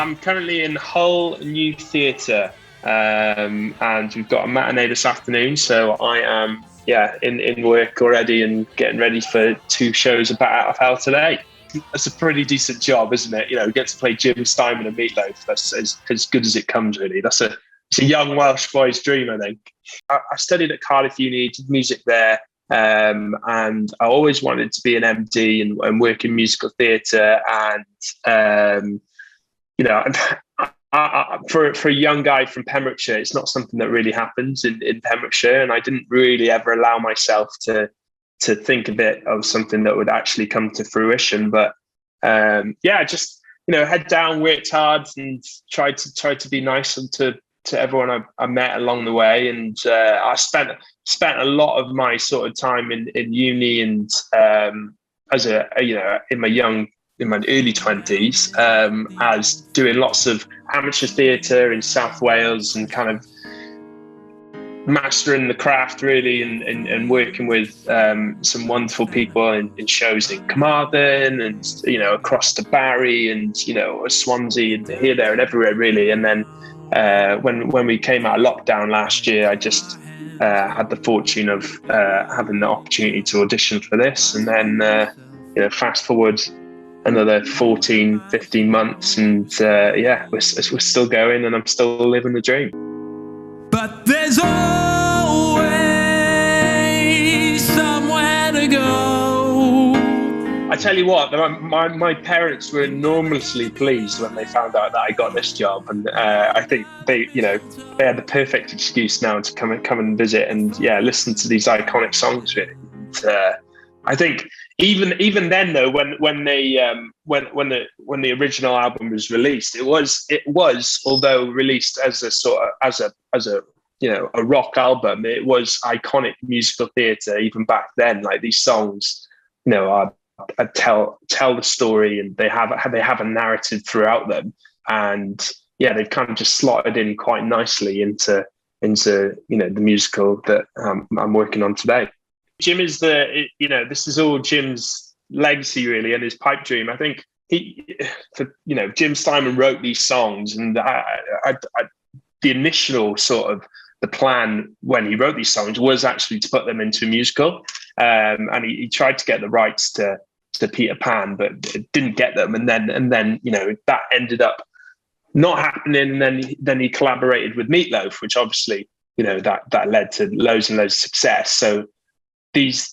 I'm currently in Hull New Theatre, and we've got a matinee this afternoon. So I am, in work already and getting ready for 2 shows about Out of Hell today. That's a pretty decent job, isn't it? You know, get to play Jim Steinman and Meat Loaf. That's as good as it comes, really. It's a young Welsh boy's dream, I think. I studied at Cardiff Uni, did music there. And I always wanted to be an MD and work in musical theatre. And, for a young guy from Pembrokeshire, it's not something that really happens in Pembrokeshire. And I didn't really ever allow myself to think of it as something that would actually come to fruition. But just, head down, worked hard and tried to be nice and to everyone I met along the way. And I spent a lot of my sort of time in uni and in my early 20s as doing lots of amateur theatre in South Wales and kind of mastering the craft really and working with some wonderful people in shows in Carmarthen and across to Barry and Swansea and here, there and everywhere really. And then when we came out of lockdown last year, I just had the fortune of having the opportunity to audition for this. And then fast forward another 14, 15 months and we're still going and I'm still living the dream. But there's always somewhere to go. I tell you what, my parents were enormously pleased when they found out that I got this job, and I think they had the perfect excuse now to come and visit and listen to these iconic songs. Really, and, I think even then though, when the original album was released, it was although released as a rock album, it was iconic musical theatre even back then. Like these songs, tell the story, and they have a narrative throughout them, and they've kind of just slotted in quite nicely into the musical that I'm working on today. Jim is this is all Jim's legacy really, and his pipe dream. I think Jim Steinman wrote these songs, and the initial sort of the plan when he wrote these songs was actually to put them into a musical, and he tried to get the rights to Peter Pan, but didn't get them, and then that ended up not happening. And then he collaborated with Meat Loaf, which obviously that led to loads and loads of success. So this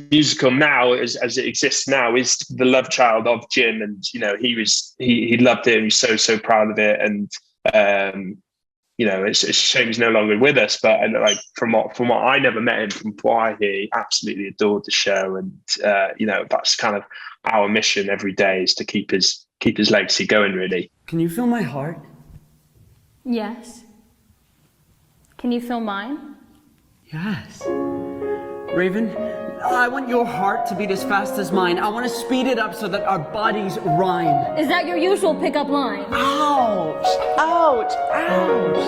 musical now, as it exists now, is the love child of Jim, and he loved it and he's so proud of it. And it's a shame he's no longer with us, but like from what I never met him, from what I hear, he absolutely adored the show. And that's kind of our mission every day, is to keep his legacy going really. Can you feel my heart? Yes. Can you feel mine? Yes. Raven, I want your heart to beat as fast as mine. I want to speed it up so that our bodies rhyme. Is that your usual pickup line? Ouch! Ouch! Ouch!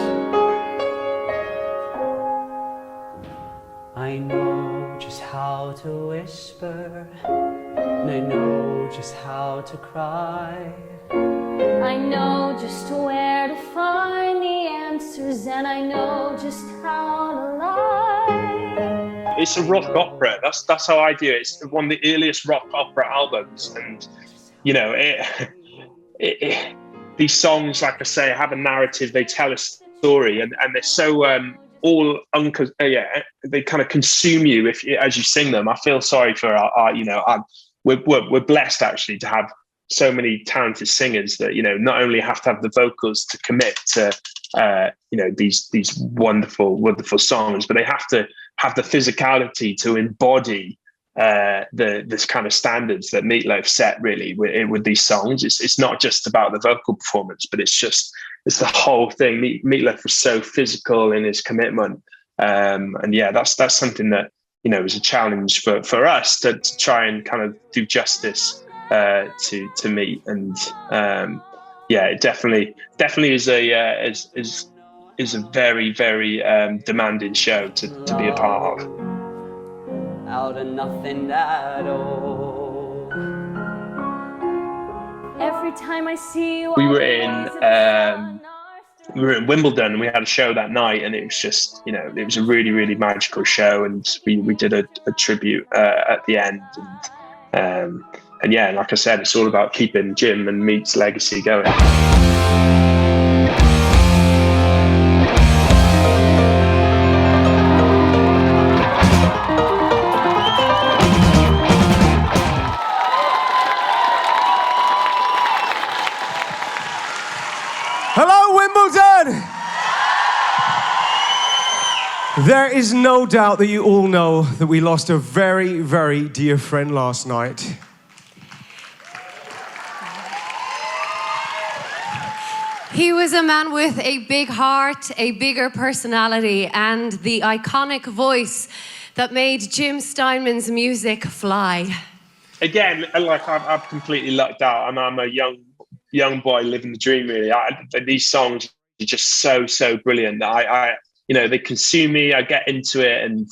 I know just how to whisper, and I know just how to cry. I know just where to find the answers, and I know just how to lie. It's a rock opera. That's how I do it. It's one of the earliest rock opera albums, and these songs, like I say, have a narrative. They tell a story, and they're so they kind of consume you as you sing them. I feel sorry for we're blessed actually to have so many talented singers that not only have to have the vocals to commit to these wonderful songs, but they have to have the physicality to embody this kind of standards that Meat Loaf set really with these songs. It's not just about the vocal performance, but it's the whole thing. Meat Loaf was so physical in his commitment, and that's something that is a challenge for us to try and kind of do justice to Meat. And it definitely is a very, very demanding show to be a part of. Out of nothing at all. Every time I see you, We were in Wimbledon, and we had a show that night, and it was just, it was a really, really magical show, and we did a tribute at the end, and yeah, like I said, it's all about keeping Jim and Meat's legacy going. Hello, Wimbledon! There is no doubt that you all know that we lost a very, very dear friend last night. He was a man with a big heart, a bigger personality, and the iconic voice that made Jim Steinman's music fly. Again, like I've completely lucked out, and I'm a young boy living the dream. Really, these songs are just so brilliant that I they consume me. I get into it, and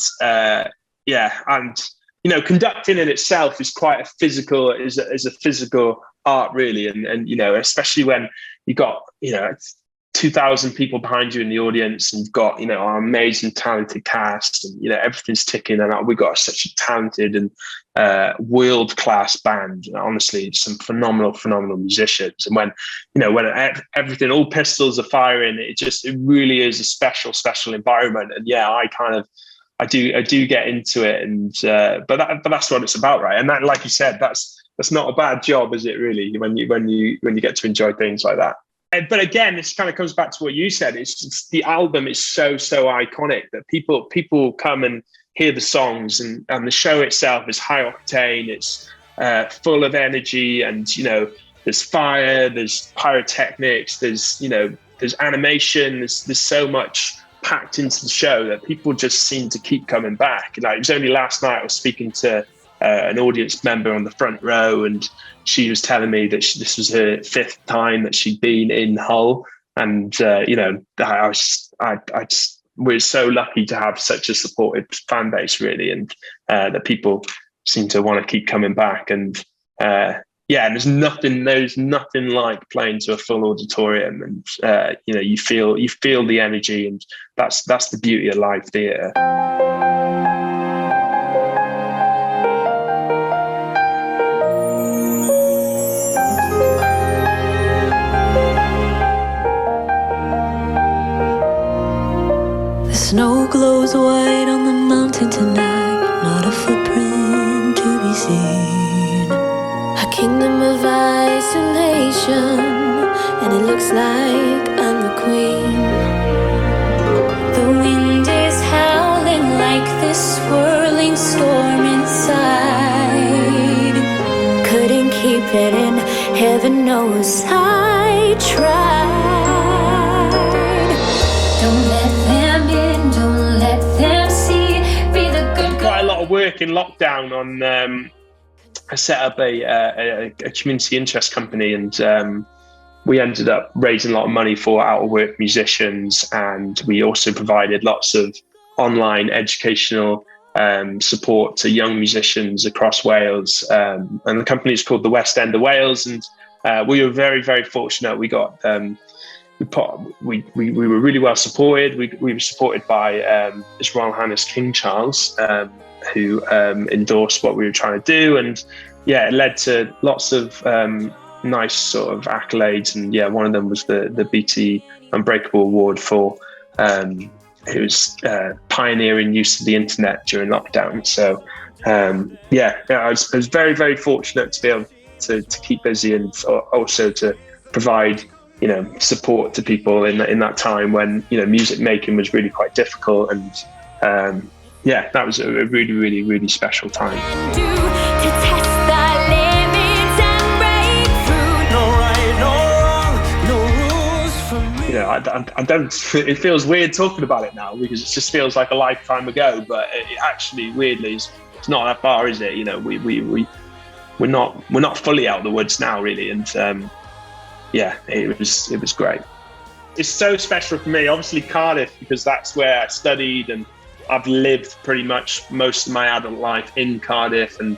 conducting in itself is quite a physical, is a physical art, really, and especially when you got 2,000 people behind you in the audience, and you've got our amazing talented cast, and everything's ticking, and we've got such a talented and world-class band. Honestly, some phenomenal musicians, and when everything, all pistols are firing, it really is a special environment. And yeah, I do get into it, and but that's what it's about, right? And that, like you said, that's not a bad job, is it, really, when you get to enjoy things like that. But again, this kind of comes back to what you said. It's just, the album is so iconic that people come and hear the songs, and the show itself is high octane. It's full of energy, and there's fire, there's pyrotechnics, there's animation, there's so much packed into the show that people just seem to keep coming back. Like, it was only last night I was speaking to an audience member on the front row, and she was telling me that this was her 5th time that she'd been in Hull, and we're so lucky to have such a supportive fan base, really, and that people seem to want to keep coming back. And and there's nothing like playing to a full auditorium, and you feel the energy, and that's the beauty of live theatre. Snow glows white on the mountain tonight, not a footprint to be seen. A kingdom of isolation, and it looks like I'm the queen. The wind is howling like this swirling storm inside. Couldn't keep it in, heaven knows I tried. Don't let them in, don't let them see. Be the good. Quite a lot of work in lockdown on. I set up a community interest company, and we ended up raising a lot of money for out of work musicians, and we also provided lots of online educational support to young musicians across Wales. And the company is called the West End of Wales, and we were very, very fortunate. We got. We were really well supported. We were supported by His Royal Highness King Charles, who endorsed what we were trying to do, and it led to lots of nice sort of accolades. And one of them was the BT Unbreakable Award for it was pioneering use of the internet during lockdown. So I was very, very fortunate to be able to keep busy, and also to provide support to people in that time when music making was really quite difficult. And that was a really, really, really special time. I don't. It feels weird talking about it now, because it just feels like a lifetime ago. But it actually, weirdly, it's not that far, is it? We're not fully out of the woods now, really. And it was great. It's so special for me, obviously Cardiff, because that's where I studied, and I've lived pretty much most of my adult life in Cardiff. And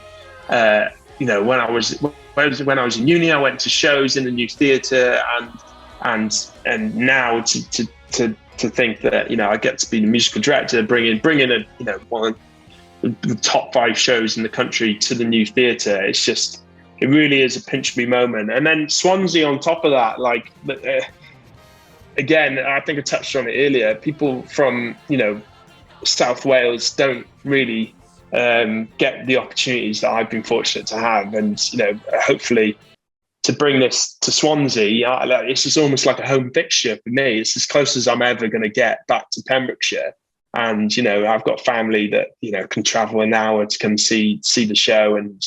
when when I was in uni, I went to shows in the new theatre, and now to think that, you know, I get to be the musical director, bring in a, you know, one of the top 5 shows in the country to the new theatre. It's just, it really is a pinch me moment. And then Swansea on top of that, like, again, I think I touched on it earlier. People from, you know, South Wales don't really get the opportunities that I've been fortunate to have. And, you know, hopefully to bring this to Swansea, it's just almost like a home fixture for me. It's as close as I'm ever going to get back to Pembrokeshire. And, you know, I've got family that, you know, can travel an hour to come see the show. And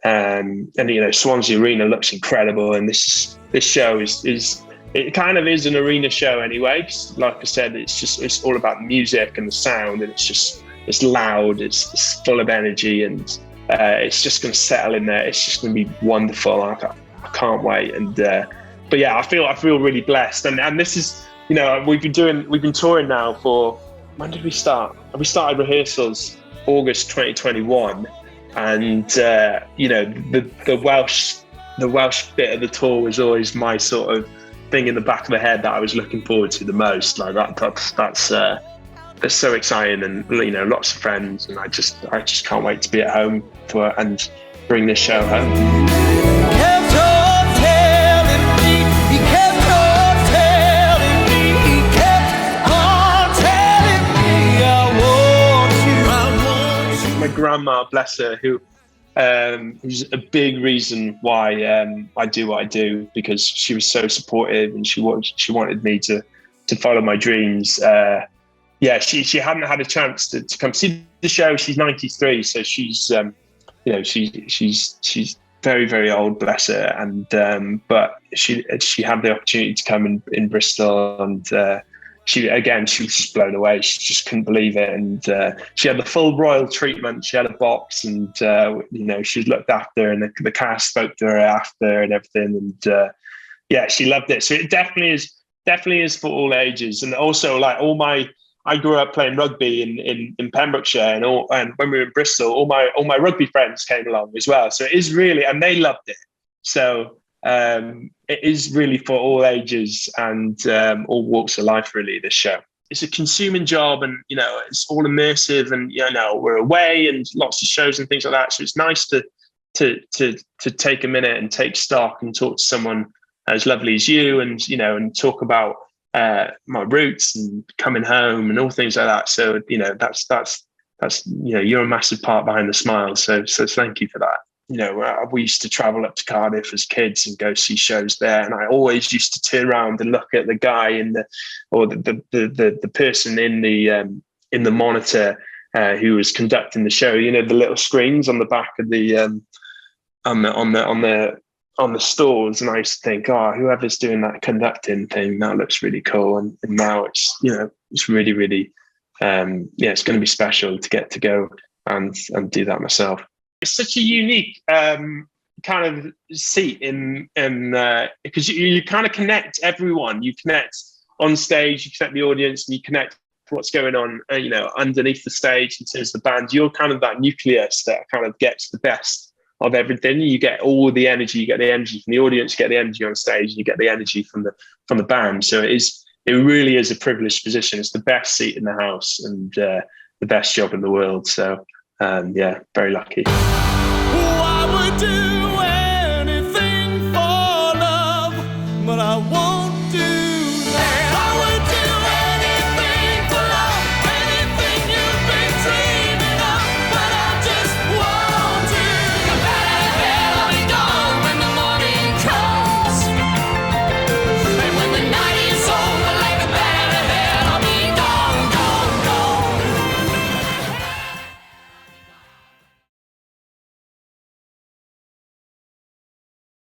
you know, Swansea Arena looks incredible. And this show is it kind of is an arena show anyway. Like I said, it's all about the music and the sound, and it's loud, it's full of energy, and it's just going to settle in there. It's just going to be wonderful. I can't wait. And but yeah, I feel really blessed. And this is, you know, we've been touring now for, when did we start? We started rehearsals August 2021, and you know, the Welsh bit of the tour was always my sort of thing in the back of the head that I was looking forward to the most. Like that's so exciting, and, you know, lots of friends, and I just can't wait to be at home and bring this show home. My grandma, bless her, who's a big reason why I do what I do, because she was so supportive, and she wanted me to follow my dreams. She hadn't had a chance to come see the show. She's 93, so she's you know, she's very, very old, bless her, and but she had the opportunity to come in Bristol, and she was just blown away. She just couldn't believe it, and she had the full royal treatment. She had a box, and you know, she was looked after, and the cast spoke to her after and everything, and yeah, she loved it. So it definitely is for all ages. And also, like, I grew up playing rugby in Pembrokeshire, and when we were in Bristol, all my rugby friends came along as well. So it is really, and they loved it. So it is really for all ages and all walks of life, really, this show. It's a consuming job, and, you know, it's all immersive, and, you know, we're away and lots of shows and things like that. So it's nice to take a minute and take stock and talk to someone as lovely as you, and, you know, and talk about my roots and coming home and all things like that. So, you know, that's you know, you're a massive part behind the smile. So thank you for that. You know, we used to travel up to Cardiff as kids and go see shows there, and I always used to turn around and look at the guy the person in the monitor who was conducting the show. You know, the little screens on the back of the on the stalls, and I used to think, oh, whoever's doing that conducting thing, that looks really cool. And now it's, you know, it's really, really it's going to be special to get to go and do that myself. It's such a unique kind of seat in because you kind of connect everyone. You connect on stage, you connect the audience, and you connect what's going on, you know, underneath the stage in terms of the band. You're kind of that nucleus that kind of gets the best of everything. You get all the energy. You get the energy from the audience. You get the energy on stage. And you get the energy from the band. So it really is a privileged position. It's the best seat in the house, and the best job in the world. So. Yeah, very lucky. What would do